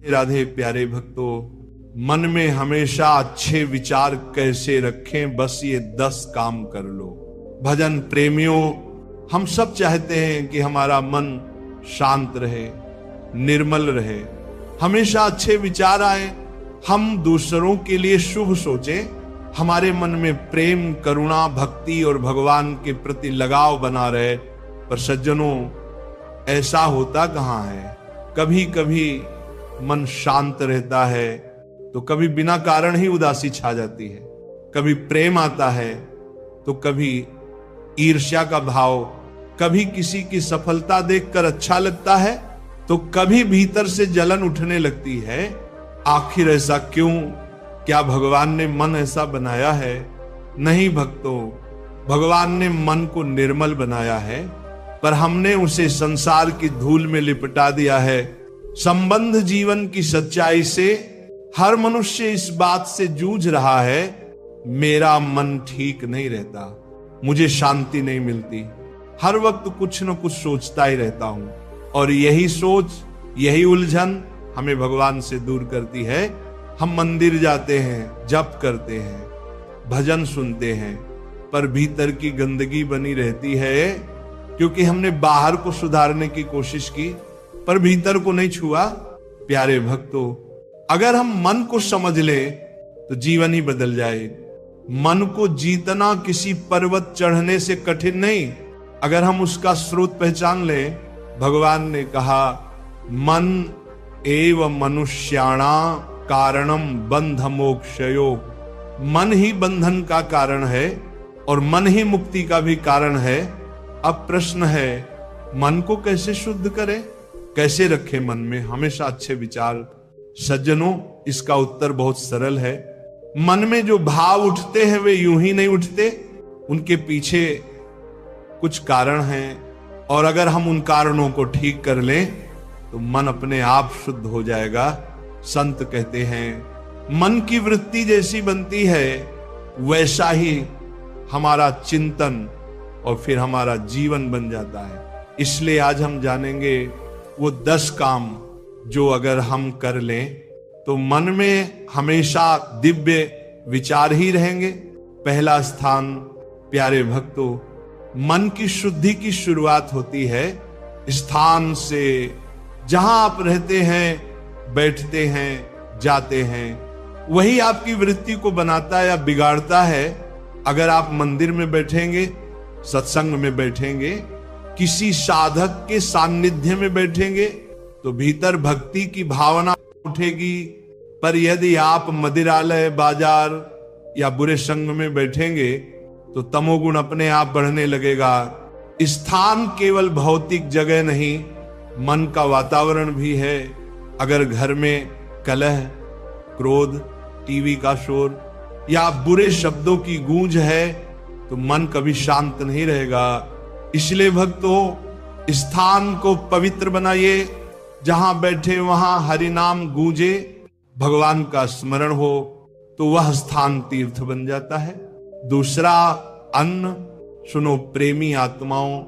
राधे प्यारे भक्तों, मन में हमेशा अच्छे विचार कैसे रखें, बस ये 10 काम कर लो। भजन प्रेमियों, हम सब चाहते हैं कि हमारा मन शांत रहे, निर्मल रहे, हमेशा अच्छे विचार आए, हम दूसरों के लिए शुभ सोचें, हमारे मन में प्रेम, करुणा, भक्ति और भगवान के प्रति लगाव बना रहे। पर सज्जनों, ऐसा होता कहाँ है? कभी कभी मन शांत रहता है तो कभी बिना कारण ही उदासी छा जाती है, कभी प्रेम आता है तो कभी ईर्ष्या का भाव, कभी किसी की सफलता देखकर अच्छा लगता है तो कभी भीतर से जलन उठने लगती है। आखिर ऐसा क्यों? क्या भगवान ने मन ऐसा बनाया है? नहीं भक्तों, भगवान ने मन को निर्मल बनाया है, पर हमने उसे संसार की धूल में लिपटा दिया है। संबंध जीवन की सच्चाई से हर मनुष्य इस बात से जूझ रहा है, मेरा मन ठीक नहीं रहता, मुझे शांति नहीं मिलती, हर वक्त कुछ न कुछ सोचता ही रहता हूं। और यही सोच, यही उलझन हमें भगवान से दूर करती है। हम मंदिर जाते हैं, जप करते हैं, भजन सुनते हैं, पर भीतर की गंदगी बनी रहती है, क्योंकि हमने बाहर को सुधारने की कोशिश की पर भीतर को नहीं छुआ। प्यारे भक्तों, अगर हम मन को समझ ले तो जीवन ही बदल जाए। मन को जीतना किसी पर्वत चढ़ने से कठिन नहीं, अगर हम उसका स्रोत पहचान ले। भगवान ने कहा, मन एव मनुष्याणा कारणम बंध मोक्षयो। मन ही बंधन का कारण है और मन ही मुक्ति का भी कारण है। अब प्रश्न है, मन को कैसे शुद्ध करें, कैसे रखें मन में हमेशा अच्छे विचार? सज्जनों, इसका उत्तर बहुत सरल है। मन में जो भाव उठते हैं वे यूं ही नहीं उठते, उनके पीछे कुछ कारण हैं, और अगर हम उन कारणों को ठीक कर लें तो मन अपने आप शुद्ध हो जाएगा। संत कहते हैं, मन की वृत्ति जैसी बनती है वैसा ही हमारा चिंतन और फिर हमारा जीवन बन जाता है। इसलिए आज हम जानेंगे वो 10 काम जो अगर हम कर लें तो मन में हमेशा दिव्य विचार ही रहेंगे। पहला स्थान, प्यारे भक्तों, मन की शुद्धि की शुरुआत होती है स्थान से। जहां आप रहते हैं, बैठते हैं, जाते हैं, वही आपकी वृत्ति को बनाता है या बिगाड़ता है। अगर आप मंदिर में बैठेंगे, सत्संग में बैठेंगे, किसी साधक के सानिध्य में बैठेंगे तो भीतर भक्ति की भावना उठेगी। पर यदि आप मदिरालय, बाजार या बुरे संग में बैठेंगे तो तमोगुण अपने आप बढ़ने लगेगा। स्थान केवल भौतिक जगह नहीं, मन का वातावरण भी है। अगर घर में कलह, क्रोध, टीवी का शोर या बुरे शब्दों की गूंज है तो मन कभी शांत नहीं रहेगा। इसलिए भक्तों, स्थान को पवित्र बनाइए, जहां बैठे वहां हरि नाम गूंजे, भगवान का स्मरण हो तो वह स्थान तीर्थ बन जाता है। दूसरा, अन्न। सुनो प्रेमी आत्माओं,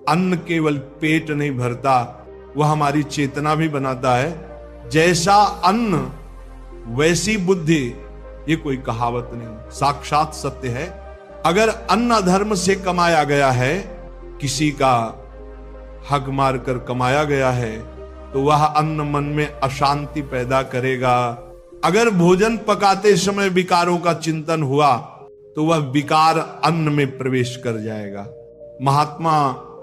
अन्न केवल पेट नहीं भरता, वह हमारी चेतना भी बनाता है। जैसा अन्न वैसी बुद्धि, ये कोई कहावत नहीं, साक्षात सत्य है। अगर अन्न अधर्म से कमाया गया है, किसी का हक मारकर कमाया गया है, तो वह अन्न मन में अशांति पैदा करेगा। अगर भोजन पकाते समय विकारों का चिंतन हुआ तो वह विकार अन्न में प्रवेश कर जाएगा। महात्मा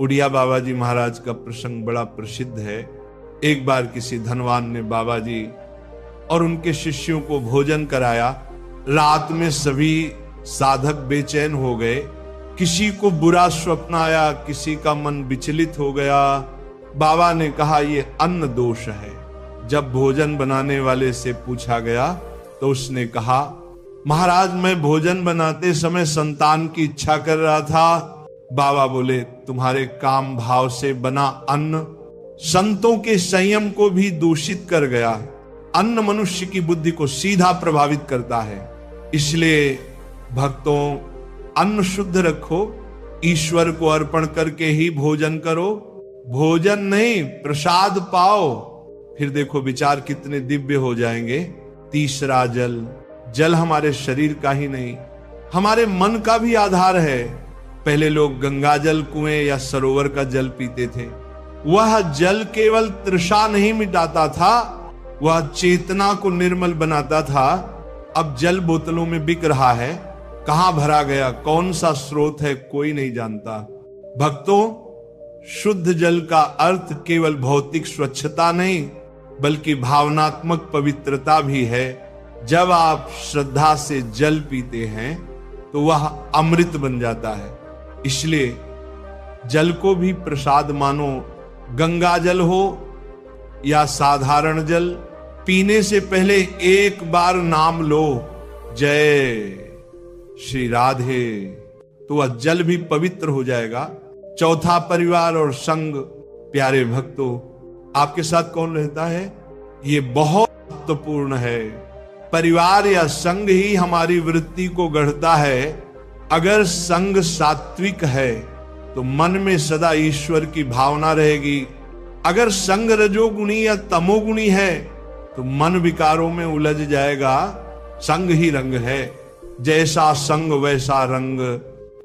उड़िया बाबा जी महाराज का प्रसंग बड़ा प्रसिद्ध है। एक बार किसी धनवान ने बाबा जी और उनके शिष्यों को भोजन कराया। रात में सभी साधक बेचैन हो गए, किसी को बुरा स्वप्न आया, किसी का मन विचलित हो गया। बाबा ने कहा, ये अन्न दोष है। जब भोजन बनाने वाले से पूछा गया तो उसने कहा, महाराज, मैं भोजन बनाते समय संतान की इच्छा कर रहा था। बाबा बोले, तुम्हारे काम भाव से बना अन्न संतों के संयम को भी दूषित कर गया। अन्न मनुष्य की बुद्धि को सीधा प्रभावित करता है। इसलिए भक्तों, अन्न शुद्ध रखो, ईश्वर को अर्पण करके ही भोजन करो। भोजन नहीं, प्रसाद पाओ, फिर देखो विचार कितने दिव्य हो जाएंगे। तीसरा जल, जल हमारे शरीर का ही नहीं, हमारे मन का भी आधार है। पहले लोग गंगा जल, कुएं या सरोवर का जल पीते थे। वह जल केवल तृषा नहीं मिटाता था, वह चेतना को निर्मल बनाता था। अब जल बोतलों में बिक रहा है, कहां भरा गया, कौन सा स्रोत है, कोई नहीं जानता। भक्तों, शुद्ध जल का अर्थ केवल भौतिक स्वच्छता नहीं बल्कि भावनात्मक पवित्रता भी है। जब आप श्रद्धा से जल पीते हैं तो वह अमृत बन जाता है। इसलिए जल को भी प्रसाद मानो। गंगा जल हो या साधारण जल, पीने से पहले एक बार नाम लो, जय श्री राधे, तो वह जल भी पवित्र हो जाएगा। चौथा, परिवार और संग। प्यारे भक्तों, आपके साथ कौन रहता है, ये बहुत महत्वपूर्ण है। परिवार या संग ही हमारी वृत्ति को गढ़ता है। अगर संग सात्विक है तो मन में सदा ईश्वर की भावना रहेगी। अगर संग रजोगुणी या तमोगुणी है तो मन विकारों में उलझ जाएगा। संग ही रंग है, जैसा संग वैसा रंग।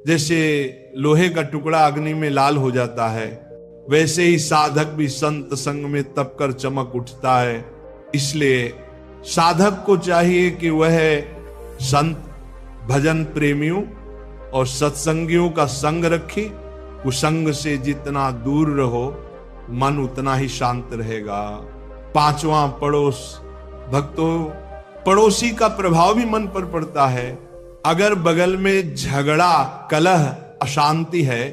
जैसे लोहे का टुकड़ा अग्नि में लाल हो जाता है, वैसे ही साधक भी संत संग में तपकर चमक उठता है। इसलिए साधक को चाहिए कि वह संत, भजन प्रेमियों और सत्संगियों का संग रखे। कुसंग से जितना दूर रहो, मन उतना ही शांत रहेगा। पांचवा, पड़ोस। भक्तों, पड़ोसी का प्रभाव भी मन पर पड़ता है। अगर बगल में झगड़ा, कलह, अशांति है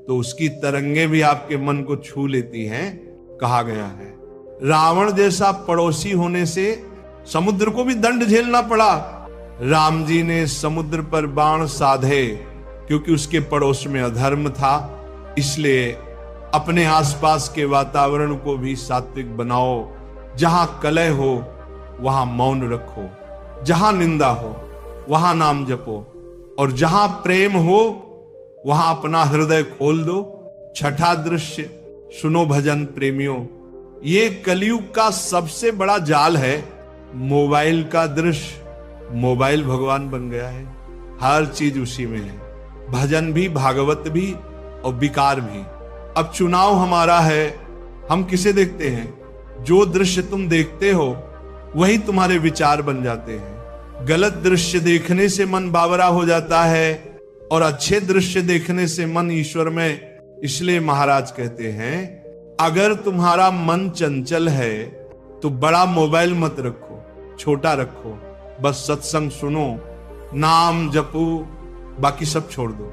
तो उसकी तरंगे भी आपके मन को छू लेती हैं, कहा गया है। रावण जैसा पड़ोसी होने से समुद्र को भी दंड झेलना पड़ा। राम जी ने समुद्र पर बाण साधे क्योंकि उसके पड़ोस में अधर्म था। इसलिए अपने आसपास के वातावरण को भी सात्विक बनाओ। जहां कलह हो वहां मौन रखो, जहां निंदा हो वहां नाम जपो, और जहां प्रेम हो वहां अपना हृदय खोल दो। छठा दृश्य, सुनो भजन प्रेमियों, ये कलयुग का सबसे बड़ा जाल है मोबाइल का दृश्य। मोबाइल भगवान बन गया है, हर चीज उसी में है, भजन भी, भागवत भी और विकार भी। अब चुनाव हमारा है, हम किसे देखते हैं। जो दृश्य तुम देखते हो वही तुम्हारे विचार बन जाते हैं। गलत दृश्य देखने से मन बावरा हो जाता है और अच्छे दृश्य देखने से मन ईश्वर में। इसलिए महाराज कहते हैं, अगर तुम्हारा मन चंचल है तो बड़ा मोबाइल मत रखो, छोटा रखो। बस सत्संग सुनो, नाम जपो, बाकी सब छोड़ दो।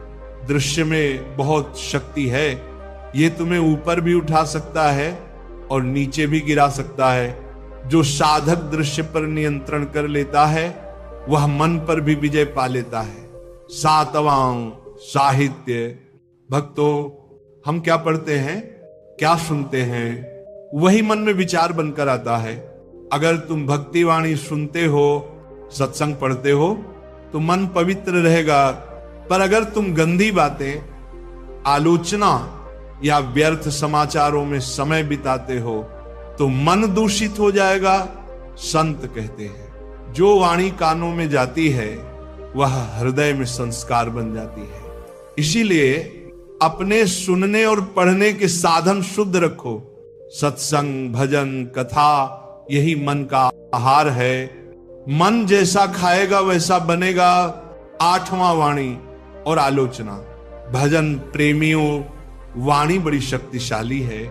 दृश्य में बहुत शक्ति है, ये तुम्हें ऊपर भी उठा सकता है और नीचे भी गिरा सकता है। जो साधक दृश्य पर नियंत्रण कर लेता है वह मन पर भी विजय पा लेता है। सातवां, साहित्य। भक्तों, हम क्या पढ़ते हैं, क्या सुनते हैं, वही मन में विचार बनकर आता है। अगर तुम भक्ति वाणी सुनते हो, सत्संग पढ़ते हो तो मन पवित्र रहेगा। पर अगर तुम गंदी बातें, आलोचना या व्यर्थ समाचारों में समय बिताते हो तो मन दूषित हो जाएगा। संत कहते हैं, जो वाणी कानों में जाती है वह हृदय में संस्कार बन जाती है। इसीलिए अपने सुनने और पढ़ने के साधन शुद्ध रखो। सत्संग, भजन, कथा, यही मन का आहार है। मन जैसा खाएगा वैसा बनेगा। आठवां, वाणी और आलोचना। भजन प्रेमियों, वाणी बड़ी शक्तिशाली है।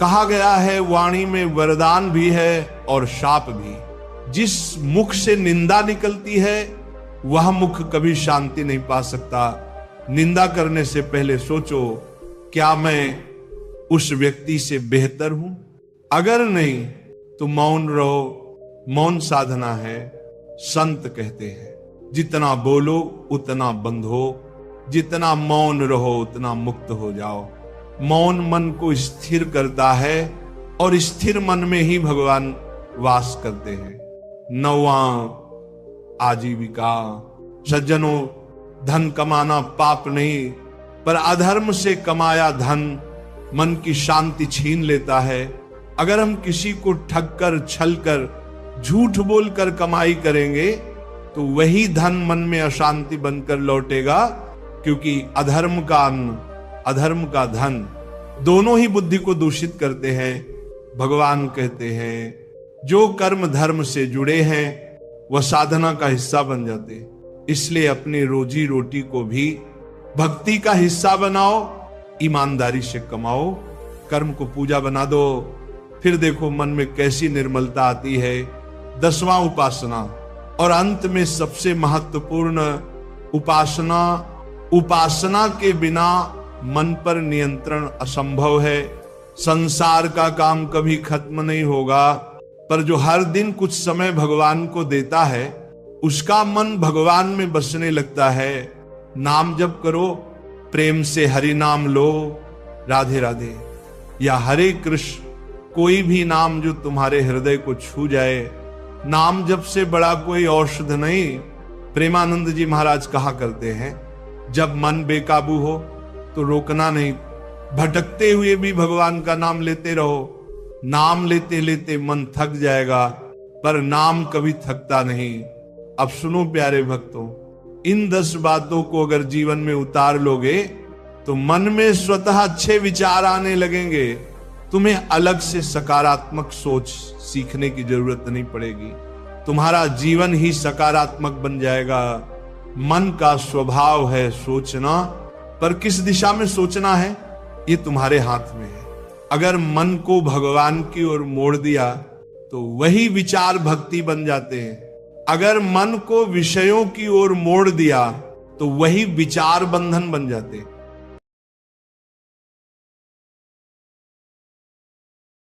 कहा गया है, वाणी में वरदान भी है और शाप भी। जिस मुख से निंदा निकलती है वह मुख कभी शांति नहीं पा सकता। निंदा करने से पहले सोचो, क्या मैं उस व्यक्ति से बेहतर हूं? अगर नहीं तो मौन रहो, मौन साधना है। संत कहते हैं, जितना बोलो उतना बंधो, जितना मौन रहो उतना मुक्त हो जाओ। मौन मन को स्थिर करता है और स्थिर मन में ही भगवान वास करते हैं। नौवां, आजीविका। सज्जनों, धन कमाना पाप नहीं, पर अधर्म से कमाया धन मन की शांति छीन लेता है। अगर हम किसी को ठग कर, छल कर, झूठ बोलकर कमाई करेंगे तो वही धन मन में अशांति बनकर लौटेगा, क्योंकि अधर्म का अन्न, अधर्म का धन दोनों ही बुद्धि को दूषित करते हैं। भगवान कहते हैं जो कर्म धर्म से जुड़े हैं वह साधना का हिस्सा बन जाते हैं। इसलिए अपनी रोजी रोटी को भी भक्ति का हिस्सा बनाओ, ईमानदारी से कमाओ, कर्म को पूजा बना दो। फिर देखो मन में कैसी निर्मलता आती है। 10वां उपासना, और अंत में सबसे महत्वपूर्ण उपासना, उपासना के बिना मन पर नियंत्रण असंभव है। संसार का काम कभी खत्म नहीं होगा, पर जो हर दिन कुछ समय भगवान को देता है उसका मन भगवान में बसने लगता है। नाम जप करो, प्रेम से हरि नाम लो, राधे राधे या हरे कृष्ण, कोई भी नाम जो तुम्हारे हृदय को छू जाए। नाम जप से बड़ा कोई औषध नहीं। प्रेमानंद जी महाराज कहा करते हैं, जब मन बेकाबू हो तो रोकना नहीं, भटकते हुए भी भगवान का नाम लेते रहो। नाम लेते लेते मन थक जाएगा, पर नाम कभी थकता नहीं। अब सुनो प्यारे भक्तों, इन 10 बातों को अगर जीवन में उतार लोगे तो मन में स्वतः अच्छे विचार आने लगेंगे। तुम्हें अलग से सकारात्मक सोच सीखने की जरूरत नहीं पड़ेगी। तुम्हारा जीवन ही सकारात्मक बन जाएगा। मन का स्वभाव है सोचना, पर किस दिशा में सोचना है ये तुम्हारे हाथ में है। अगर मन को भगवान की ओर मोड़ दिया तो वही विचार भक्ति बन जाते हैं। अगर मन को विषयों की ओर मोड़ दिया तो वही विचार बंधन बन जाते हैं।